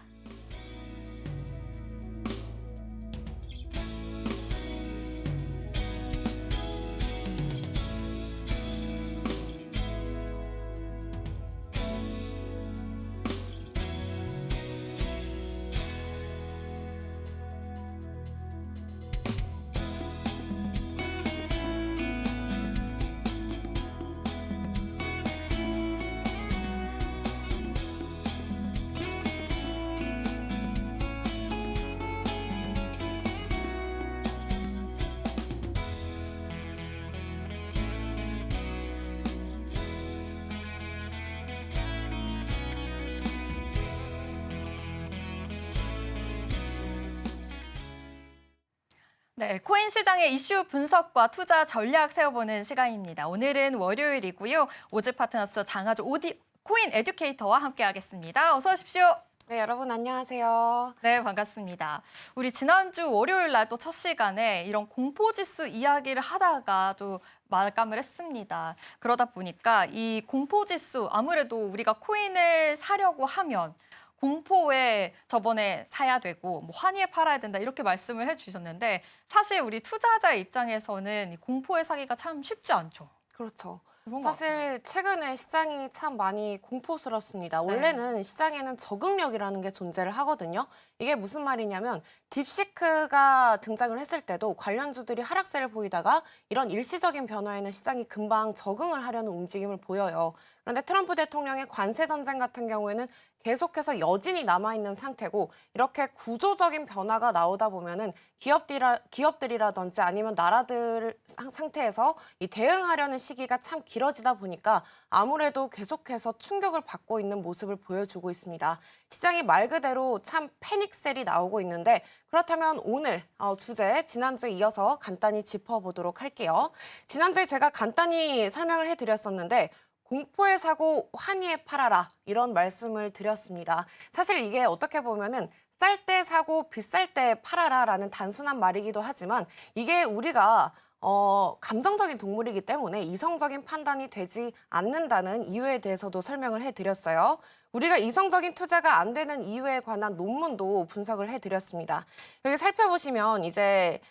네, 코인 시장의 이슈 분석과 투자 전략 세워보는 시간입니다. 오늘은 월요일이고요. 오즈 파트너스 장하주 코인 에듀케이터와 함께하겠습니다. 어서 오십시오. 네, 여러분 안녕하세요. 네, 반갑습니다. 우리 지난주 월요일 날 또 첫 시간에 이런 공포지수 이야기를 하다가 또 마감을 했습니다. 그러다 보니까 이 공포지수 아무래도 우리가 코인을 사려고 하면 공포에 저번에 사야 되고 뭐 환희에 팔아야 된다 이렇게 말씀을 해주셨는데 사실 우리 투자자 입장에서는 이 공포에 사기가 참 쉽지 않죠. 그렇죠. 그런 것 같아요. 사실 최근에 시장이 참 많이 공포스럽습니다. 원래는 시장에는 적응력이라는 게 존재를 하거든요. 이게 무슨 말이냐면 딥시크가 등장을 했을 때도 관련주들이 하락세를 보이다가 이런 일시적인 변화에는 시장이 금방 적응을 하려는 움직임을 보여요. 그런데 트럼프 대통령의 관세 전쟁 같은 경우에는 계속해서 여진이 남아있는 상태고 이렇게 구조적인 변화가 나오다 보면은 기업들이라든지 아니면 나라들 상태에서 이 대응하려는 시기가 참 길어지다 보니까 아무래도 계속해서 충격을 받고 있는 모습을 보여주고 있습니다. 시장이 말 그대로 참 패닉셀이 나오고 있는데 그렇다면 오늘 주제 지난주에 이어서 간단히 짚어보도록 할게요. 지난주에 제가 간단히 설명을 해드렸었는데 공포에 사고 환희에 팔아라 이런 말씀을 드렸습니다. 사실 이게 어떻게 보면은 쌀 때 사고 비쌀 때 팔아라라는 단순한 말이기도 하지만 이게 우리가 감정적인 동물이기 때문에 이성적인 판단이 되지 않는다는 이유에 대해서도 설명을 해드렸어요. 우리가 이성적인 투자가 안 되는 이유에 관한 논문도 분석을 해드렸습니다. 여기 살펴보시면 이제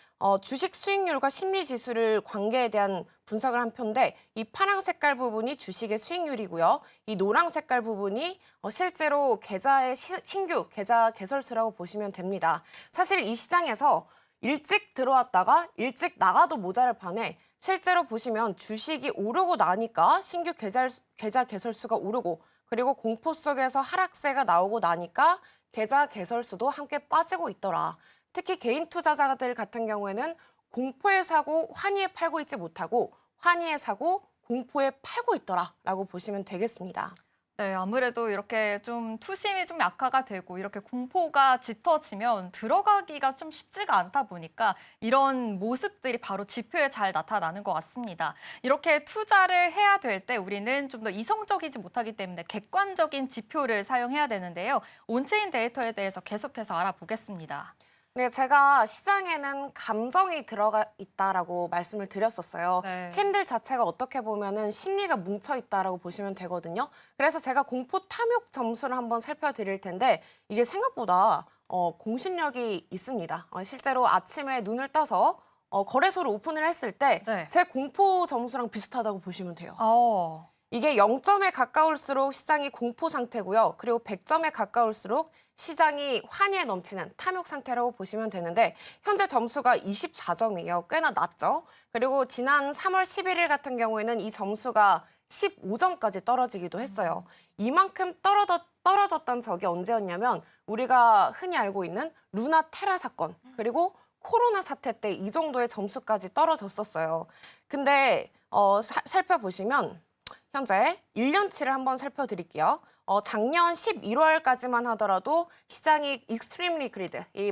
주식 수익률과 심리 지수를 관계에 대한 분석을 한 표인데 이 파랑 색깔 부분이 주식의 수익률이고요. 이 노랑 색깔 부분이 실제로 계좌의 신규 계좌 개설수라고 보시면 됩니다. 사실 이 시장에서 일찍 들어왔다가 일찍 나가도 모자랄 판에 실제로 보시면 주식이 오르고 나니까 신규 계좌 개설수가 오르고 그리고 공포 속에서 하락세가 나오고 나니까 계좌 개설수도 함께 빠지고 있더라. 특히 개인 투자자들 같은 경우에는 공포에 사고 환희에 팔고 있지 못하고 환희에 사고 공포에 팔고 있더라라고 보시면 되겠습니다. 네, 아무래도 이렇게 좀 투심이 좀 약화가 되고 이렇게 공포가 짙어지면 들어가기가 좀 쉽지가 않다 보니까 이런 모습들이 바로 지표에 잘 나타나는 것 같습니다. 이렇게 투자를 해야 될 때 우리는 좀 더 이성적이지 못하기 때문에 객관적인 지표를 사용해야 되는데요. 온체인 데이터에 대해서 계속해서 알아보겠습니다. 네, 제가 시장에는 감정이 들어가 있다라고 말씀을 드렸었어요. 네. 캔들 자체가 어떻게 보면은 심리가 뭉쳐 있다라고 보시면 되거든요. 그래서 제가 공포 탐욕 점수를 한번 살펴드릴 텐데 이게 생각보다 공신력이 있습니다. 실제로 아침에 눈을 떠서 거래소를 오픈을 했을 때 제 네. 공포 점수랑 비슷하다고 보시면 돼요. 이게 0점에 가까울수록 시장이 공포 상태고요. 그리고 100점에 가까울수록 시장이 환희에 넘치는 탐욕 상태라고 보시면 되는데 현재 점수가 24점이에요. 꽤나 낮죠. 그리고 지난 3월 11일 같은 경우에는 이 점수가 15점까지 떨어지기도 했어요. 이만큼 떨어졌던 적이 언제였냐면 우리가 흔히 알고 있는 루나 테라 사건 그리고 코로나 사태 때 이 정도의 점수까지 떨어졌었어요. 근데 살펴보시면 현재 1년치를 한번 살펴드릴게요. 작년 11월까지만 하더라도 시장이 익스트림리 그리드, 이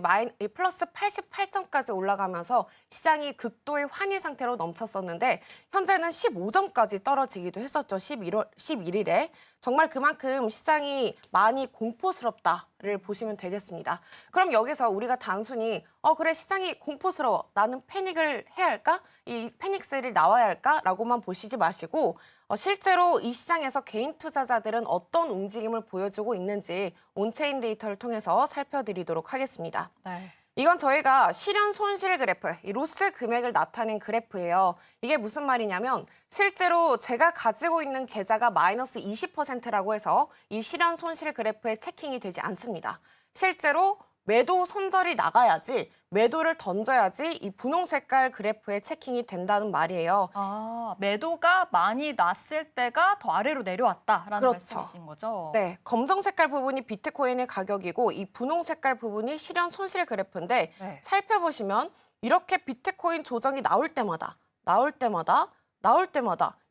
플러스 88점까지 올라가면서 시장이 극도의 환희 상태로 넘쳤었는데 현재는 15점까지 떨어지기도 했었죠. 11일에. 정말 그만큼 시장이 많이 공포스럽다를 보시면 되겠습니다. 그럼 여기서 우리가 단순히 그래 시장이 공포스러워. 나는 패닉을 해야 할까? 이 패닉셀이 나와야 할까? 라고만 보시지 마시고 실제로 이 시장에서 개인 투자자들은 어떤 움직임을 보여주고 있는지 온체인 데이터를 통해서 살펴드리도록 하겠습니다. 네. 이건 저희가 실현 손실 그래프, 이 로스 금액을 나타낸 그래프예요. 이게 무슨 말이냐면 실제로 제가 가지고 있는 계좌가 마이너스 20%라고 해서 이 실현 손실 그래프에 체킹이 되지 않습니다. 실제로 매도 손절이 나가야지 매도를 던져야지 이 분홍 색깔 그래프에 체킹이 된다는 말이에요. 매도가 많이 났을 때가 더 아래로 내려왔다라는 그렇죠. 말씀이신 거죠? 네, 검정 색깔 부분이 비트코인의 가격이고 이 분홍 색깔 부분이 실현 손실 그래프인데 네. 살펴보시면 이렇게 비트코인 조정이 나올 때마다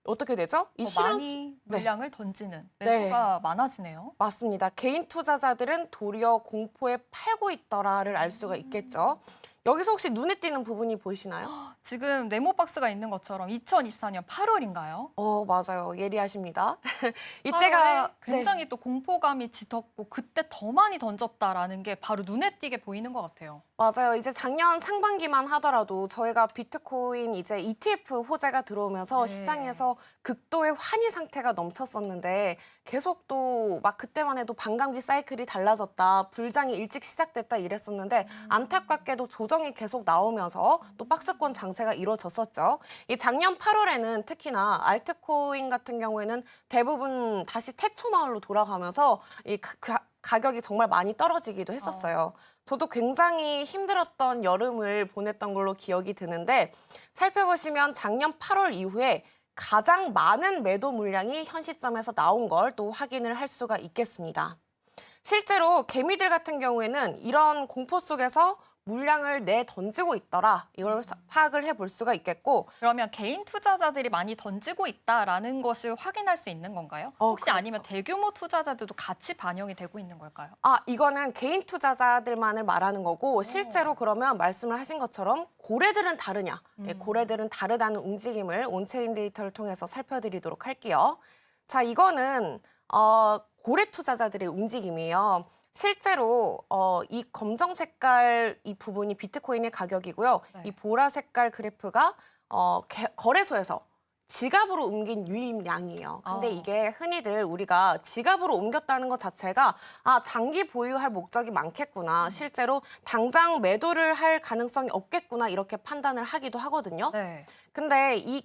어떻게 되죠? 이 많이 물량을 던지는 네. 매도가 많아지네요. 맞습니다. 개인 투자자들은 도리어 공포에 팔고 있더라를 알 수가 있겠죠. 여기서 혹시 눈에 띄는 부분이 보이시나요? 지금 네모박스가 있는 것처럼 2024년 8월인가요? 맞아요. 예리하십니다. 이때가 굉장히 또 공포감이 짙었고 그때 더 많이 던졌다라는 게 바로 눈에 띄게 보이는 것 같아요. 맞아요. 이제 작년 상반기만 하더라도 저희가 비트코인 이제 ETF 호재가 들어오면서 시장에서 극도의 환희 상태가 넘쳤었는데 계속 또 막 그때만 해도 반감기 사이클이 달라졌다. 불장이 일찍 시작됐다 이랬었는데 안타깝게도 조정이 계속 나오면서 또 박스권 장세가 이루어졌었죠. 이 작년 8월에는 특히나 알트코인 같은 경우에는 대부분 다시 태초 마을로 돌아가면서 이 가격이 정말 많이 떨어지기도 했었어요. 저도 굉장히 힘들었던 여름을 보냈던 걸로 기억이 드는데 살펴보시면 작년 8월 이후에 가장 많은 매도 물량이 현 시점에서 나온 걸 또 확인을 할 수가 있겠습니다. 실제로 개미들 같은 경우에는 이런 공포 속에서 물량을 던지고 있더라. 이걸 파악을 해볼 수가 있겠고. 그러면 개인 투자자들이 많이 던지고 있다라는 것을 확인할 수 있는 건가요? 혹시 그렇죠. 아니면 대규모 투자자들도 같이 반영이 되고 있는 걸까요? 이거는 개인 투자자들만을 말하는 거고 실제로 그러면 말씀을 하신 것처럼 고래들은 다르냐. 고래들은 다르다는 움직임을 온체인 데이터를 통해서 살펴드리도록 할게요. 자, 이거는 고래 투자자들의 움직임이에요. 실제로 이 검정 색깔 이 부분이 비트코인의 가격이고요. 네. 이 보라 색깔 그래프가 거래소에서 지갑으로 옮긴 유입량이에요. 근데 이게 흔히들 우리가 지갑으로 옮겼다는 것 자체가 장기 보유할 목적이 많겠구나. 실제로 당장 매도를 할 가능성이 없겠구나. 이렇게 판단을 하기도 하거든요. 네. 근데 이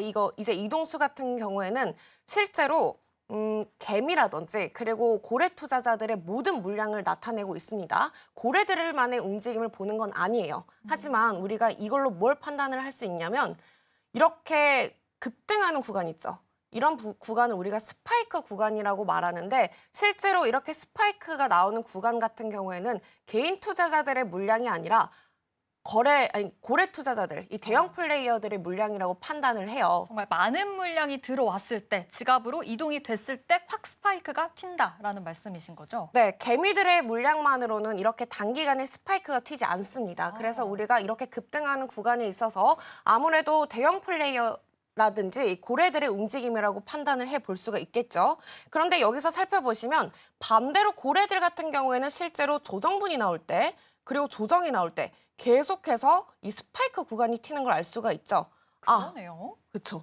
이거 이제 이동수 같은 경우에는 실제로 개미라든지 그리고 고래 투자자들의 모든 물량을 나타내고 있습니다. 고래들만의 움직임을 보는 건 아니에요. 하지만 우리가 이걸로 뭘 판단을 할 수 있냐면 이렇게 급등하는 구간 있죠. 이런 구간을 우리가 스파이크 구간이라고 말하는데 실제로 이렇게 스파이크가 나오는 구간 같은 경우에는 개인 투자자들의 물량이 아니라 고래 투자자들, 이 대형 플레이어들의 물량이라고 판단을 해요. 정말 많은 물량이 들어왔을 때, 지갑으로 이동이 됐을 때 확 스파이크가 튄다라는 말씀이신 거죠? 네, 개미들의 물량만으로는 이렇게 단기간에 스파이크가 튀지 않습니다. 그래서 우리가 이렇게 급등하는 구간에 있어서 아무래도 대형 플레이어라든지 고래들의 움직임이라고 판단을 해볼 수가 있겠죠. 그런데 여기서 살펴보시면 반대로 고래들 같은 경우에는 실제로 조정분이 나올 때 그리고 조정이 나올 때 계속해서 이 스파이크 구간이 튀는 걸 알 수가 있죠. 그러네요. 그렇죠.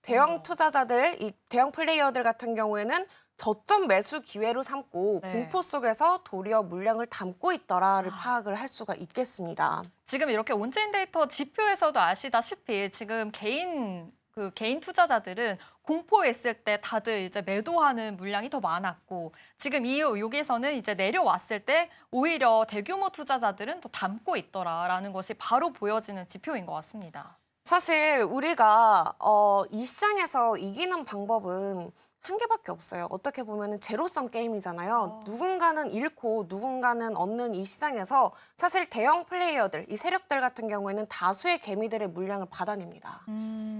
대형 투자자들, 이 대형 플레이어들 같은 경우에는 저점 매수 기회로 삼고 네. 공포 속에서 도리어 물량을 담고 있더라를 파악을 할 수가 있겠습니다. 지금 이렇게 온체인 데이터 지표에서도 아시다시피 지금 개인 투자자들은 공포했을 때 다들 이제 매도하는 물량이 더 많았고, 지금 여기서는 이제 내려왔을 때 오히려 대규모 투자자들은 더 담고 있더라라는 것이 바로 보여지는 지표인 것 같습니다. 사실 우리가 이 시장에서 이기는 방법은 한 개밖에 없어요. 어떻게 보면 제로섬 게임이잖아요. 누군가는 잃고 누군가는 얻는 이 시장에서 사실 대형 플레이어들, 이 세력들 같은 경우에는 다수의 개미들의 물량을 받아냅니다.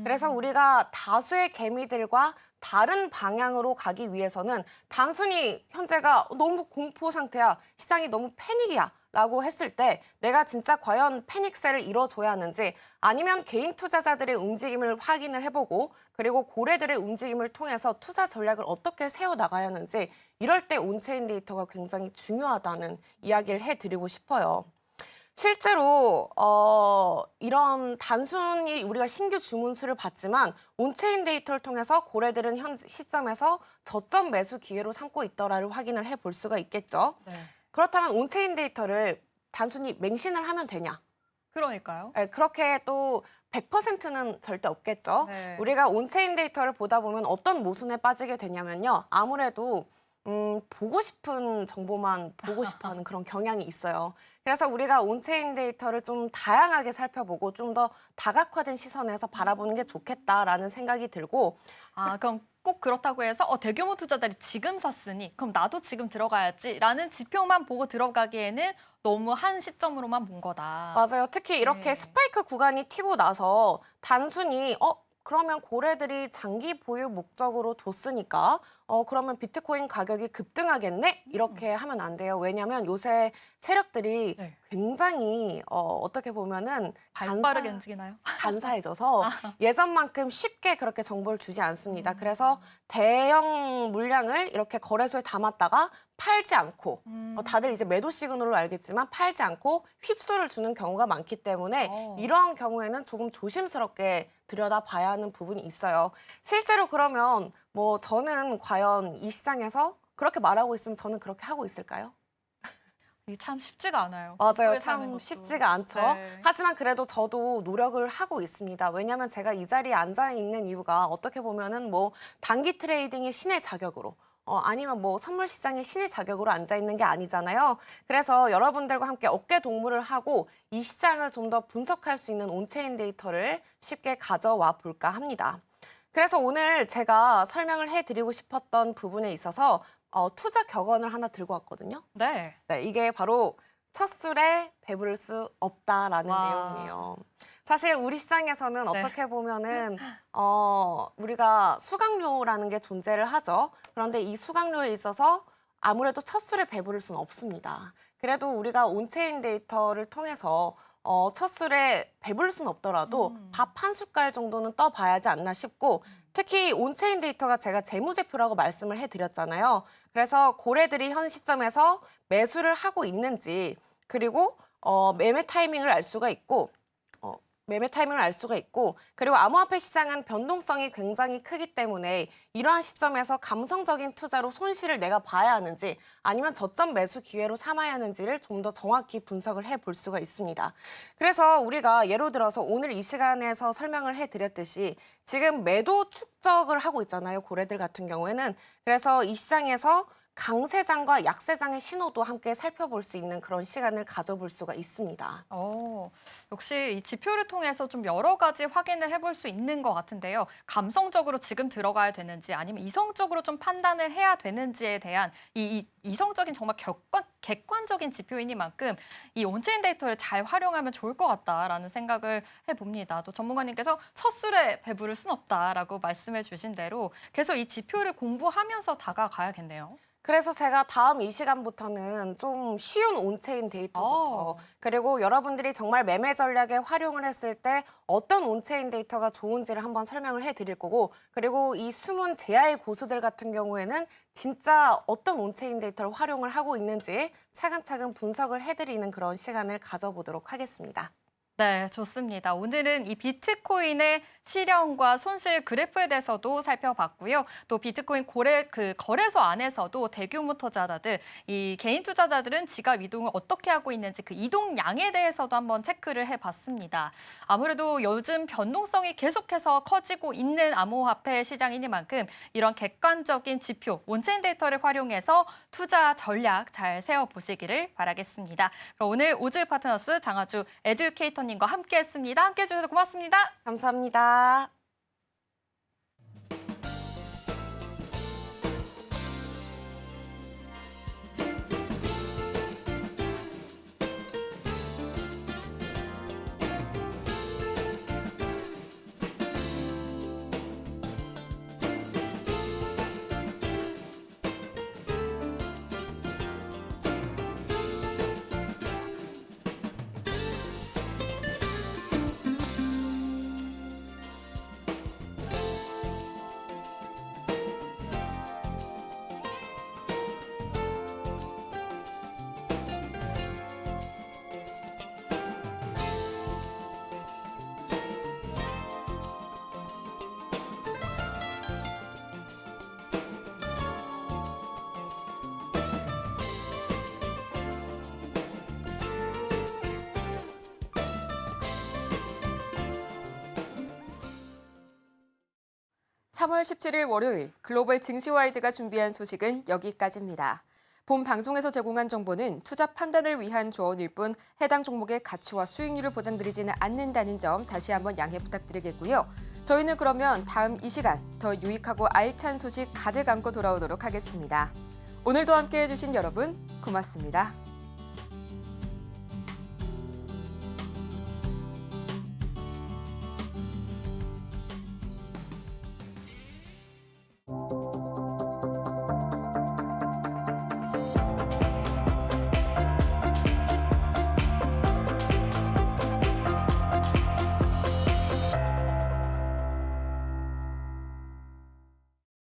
그래서 우리가 다수의 개미들과 다른 방향으로 가기 위해서는 단순히 현재가 너무 공포 상태야, 시장이 너무 패닉이야 라고 했을 때 내가 진짜 과연 패닉셀을 이뤄줘야 하는지, 아니면 개인 투자자들의 움직임을 확인을 해보고 그리고 고래들의 움직임을 통해서 투자 전략을 어떻게 세워나가야 하는지, 이럴 때 온체인 데이터가 굉장히 중요하다는 이야기를 해드리고 싶어요. 실제로 이런 단순히 우리가 신규 주문수를 받지만 온체인 데이터를 통해서 고래들은 현 시점에서 저점 매수 기회로 삼고 있더라를 확인을 해볼 수가 있겠죠. 네. 그렇다면 온체인 데이터를 단순히 맹신을 하면 되냐? 그러니까요. 네, 그렇게 또 100%는 절대 없겠죠. 네. 우리가 온체인 데이터를 보다 보면 어떤 모순에 빠지게 되냐면요. 아무래도 보고 싶은 정보만 보고 싶어하는 그런 경향이 있어요. 그래서 우리가 온체인 데이터를 좀 다양하게 살펴보고 좀 더 다각화된 시선에서 바라보는 게 좋겠다라는 생각이 들고, 그럼 꼭 그렇다고 해서 대규모 투자자들이 지금 샀으니 그럼 나도 지금 들어가야지라는 지표만 보고 들어가기에는 너무 한 시점으로만 본 거다. 맞아요. 특히 이렇게 네. 스파이크 구간이 튀고 나서 단순히 그러면 고래들이 장기 보유 목적으로 뒀으니까 그러면 비트코인 가격이 급등하겠네? 이렇게 하면 안 돼요. 왜냐하면 요새 세력들이 네. 굉장히 어떻게 보면은 빠르게 움직이나요? 간사해져서 예전만큼 쉽게 그렇게 정보를 주지 않습니다. 그래서 대형 물량을 이렇게 거래소에 담았다가 팔지 않고 다들 이제 매도 시그널로 알겠지만 팔지 않고 휩소를 주는 경우가 많기 때문에 이러한 경우에는 조금 조심스럽게 들여다봐야 하는 부분이 있어요. 실제로 그러면 뭐 저는 과연 이 시장에서 그렇게 말하고 있으면 저는 그렇게 하고 있을까요? 이게 참 쉽지가 않아요. 맞아요. 공부에 사는 참 것도. 쉽지가 않죠. 네. 하지만 그래도 저도 노력을 하고 있습니다. 왜냐하면 제가 이 자리에 앉아 있는 이유가 어떻게 보면은 뭐 단기 트레이딩의 신의 자격으로 아니면 뭐 선물 시장의 신의 자격으로 앉아 있는 게 아니잖아요. 그래서 여러분들과 함께 어깨 동무를 하고 이 시장을 좀 더 분석할 수 있는 온체인 데이터를 쉽게 가져와 볼까 합니다. 그래서 오늘 제가 설명을 해드리고 싶었던 부분에 있어서 투자 격언을 하나 들고 왔거든요. 네. 네, 이게 바로 첫 술에 배부를 수 없다라는 와. 내용이에요. 사실 우리 시장에서는 네. 어떻게 보면은 우리가 수강료라는 게 존재를 하죠. 그런데 이 수강료에 있어서 아무래도 첫 술에 배부를 수는 없습니다. 그래도 우리가 온체인 데이터를 통해서 첫 술에 배부를 수는 없더라도 밥 한 숟갈 정도는 떠봐야 하지 않나 싶고, 특히 온체인 데이터가 제가 재무제표라고 말씀을 해드렸잖아요. 그래서 고래들이 현 시점에서 매수를 하고 있는지, 그리고 매매 타이밍을 알 수가 있고, 그리고 암호화폐 시장은 변동성이 굉장히 크기 때문에 이러한 시점에서 감성적인 투자로 손실을 내가 봐야 하는지 아니면 저점 매수 기회로 삼아야 하는지를 좀 더 정확히 분석을 해볼 수가 있습니다. 그래서 우리가 예로 들어서 오늘 이 시간에서 설명을 해드렸듯이 지금 매도 축적을 하고 있잖아요. 고래들 같은 경우에는. 그래서 이 시장에서 강세장과 약세장의 신호도 함께 살펴볼 수 있는 그런 시간을 가져볼 수가 있습니다. 역시 이 지표를 통해서 좀 여러 가지 확인을 해볼 수 있는 것 같은데요. 감성적으로 지금 들어가야 되는지 아니면 이성적으로 좀 판단을 해야 되는지에 대한 이 이성적인 정말 객관적인 지표이니만큼 이 온체인 데이터를 잘 활용하면 좋을 것 같다라는 생각을 해봅니다. 또 전문가님께서 첫 술에 배부를 순 없다라고 말씀해 주신 대로 계속 이 지표를 공부하면서 다가가야겠네요. 그래서 제가 다음 이 시간부터는 좀 쉬운 온체인 데이터부터 그리고 여러분들이 정말 매매 전략에 활용을 했을 때 어떤 온체인 데이터가 좋은지를 한번 설명을 해드릴 거고 그리고 이 숨은 제야의 고수들 같은 경우에는 진짜 어떤 온체인 데이터를 활용을 하고 있는지 차근차근 분석을 해드리는 그런 시간을 가져보도록 하겠습니다. 네, 좋습니다. 오늘은 이 비트코인의 실현과 손실 그래프에 대해서도 살펴봤고요. 또 비트코인 거래소 안에서도 대규모 투자자들, 이 개인 투자자들은 지갑 이동을 어떻게 하고 있는지 그 이동량에 대해서도 한번 체크를 해봤습니다. 아무래도 요즘 변동성이 계속해서 커지고 있는 암호화폐 시장이니만큼 이런 객관적인 지표, 온체인 데이터를 활용해서 투자 전략 잘 세워보시기를 바라겠습니다. 그럼 오늘 오즈 파트너스 장하주 에듀케이터님과 함께했습니다. 함께해 주셔서 고맙습니다. 감사합니다. 3월 17일 월요일 글로벌 증시와이드가 준비한 소식은 여기까지입니다. 본 방송에서 제공한 정보는 투자 판단을 위한 조언일 뿐 해당 종목의 가치와 수익률을 보장드리지는 않는다는 점 다시 한번 양해 부탁드리겠고요. 저희는 그러면 다음 이 시간 더 유익하고 알찬 소식 가득 안고 돌아오도록 하겠습니다. 오늘도 함께해 주신 여러분 고맙습니다.